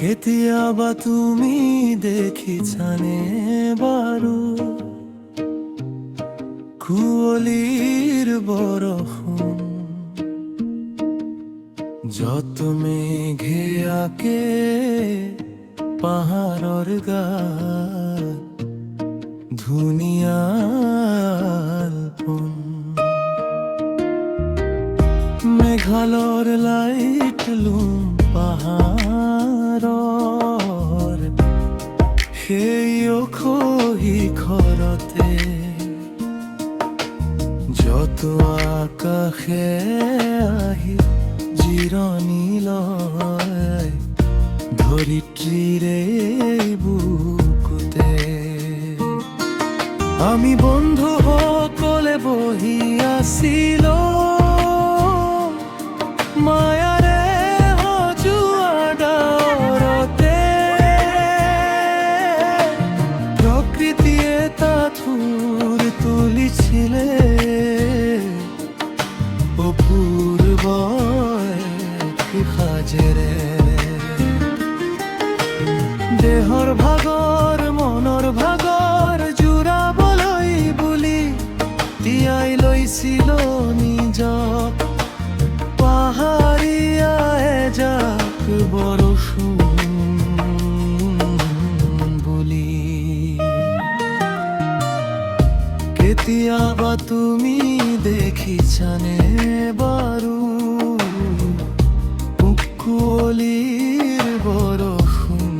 কেতিয়াবা তুমি দেখিছানে বাৰু কুঁৱলীৰ বৰষুণ যত মেঘে আঁকে পাহাৰৰ গাত ধুনীয়া আলপন মেঘালৰ লাইট লুম পাহাৰৰ সেই শিখৰতে যত আকাশে আহি জিৰণি লয় ধৰিত্ৰীৰে বুকুতে আমি বন্ধুসকলে বহি আছিলো মায়াৰে সজোৱা ডাৱৰতে প্ৰকৃতিয়ে তাত সুৰ তুলিছিলে অপূৰ্ব সাজেৰে দেহৰ ভাগৰ মনৰ ভাগৰ জোৰাবলৈ বুলি তিয়াই লৈছিলো নিজক পাহাৰীয়া এজাক বৰষুণ বুলি কেতিয়াবা তুমি দেখিছানে বাৰু কুঁৱলীৰ বৰষুণ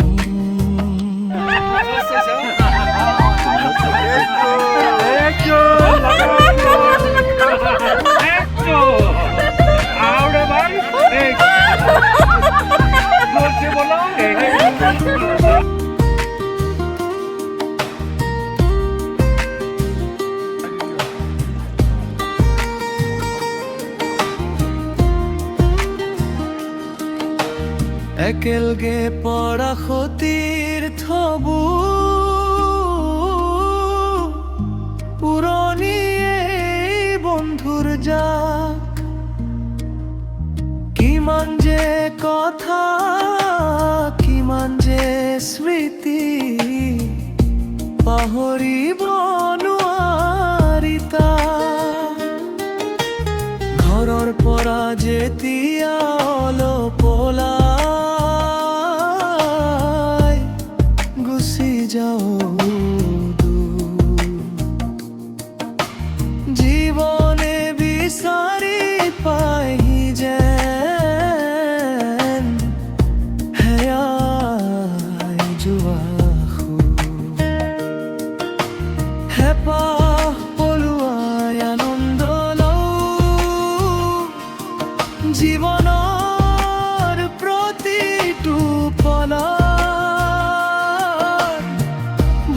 একেলগে পঢ়া সতীৰ থবুৰ পুৰণি বন্ধুৰ জাক কিমান যে কথা কিমান যে স্মৃতি পাহৰিব নোৱাৰি তাক ঘৰৰ পৰা যেতিয়া অলপ ওলাই গুচি যাওঁ জীৱনে বিচাৰি পায়হি যেন হেয়াই যোৱা হেঁপাহ পলোৱাই আনন্দ লওঁ জীৱনৰ প্ৰতিটো পলত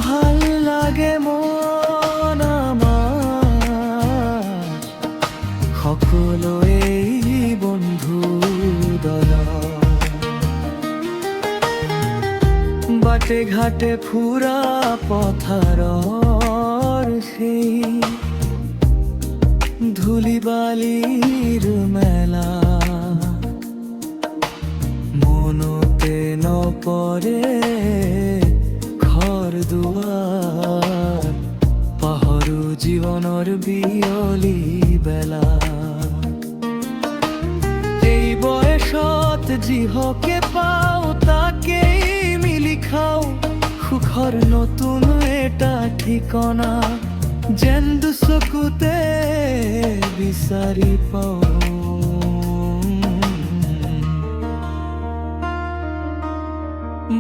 ভাল লাগে মন আমাৰ সকলোৱে বন্ধু দল বাটে ঘাটে ফুৰা পথাৰৰ সেই ধূলি বালিৰ মেলা মনতে নপৰে ঘৰ দুৱাৰ পাহৰো জীৱনৰ বিয়লি বেলা এই বয়সত যিহকে পাওঁ তাকেই মিলি খাওঁ সুখৰ নতুন এটা ঠিকনা যেন দুচকুতে বিচাৰি পাওঁ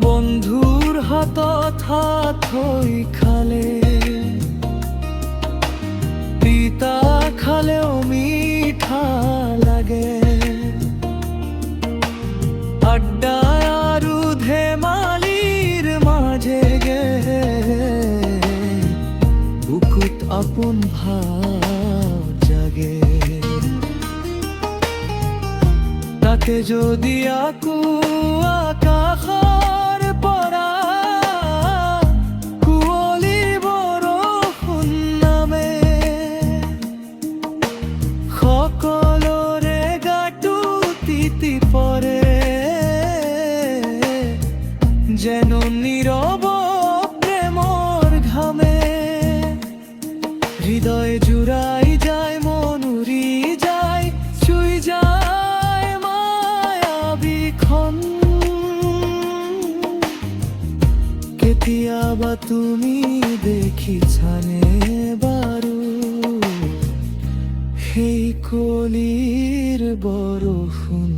বন্ধুৰ হাতত হাত হৈ খালে তিতা খালেও মিঠা লাগে আড্ডা আৰু ধেমালিৰ মাজে গে বুকুত আপোন ভাৱ জাগে তাকে যদি আকো আকাশৰ পৰা কুঁৱলীৰ বৰষুণ নামে সকলোৰে গাটো তিতি পৰে তুমি দেখি ছানে বারু সেই কলির বৰষুণ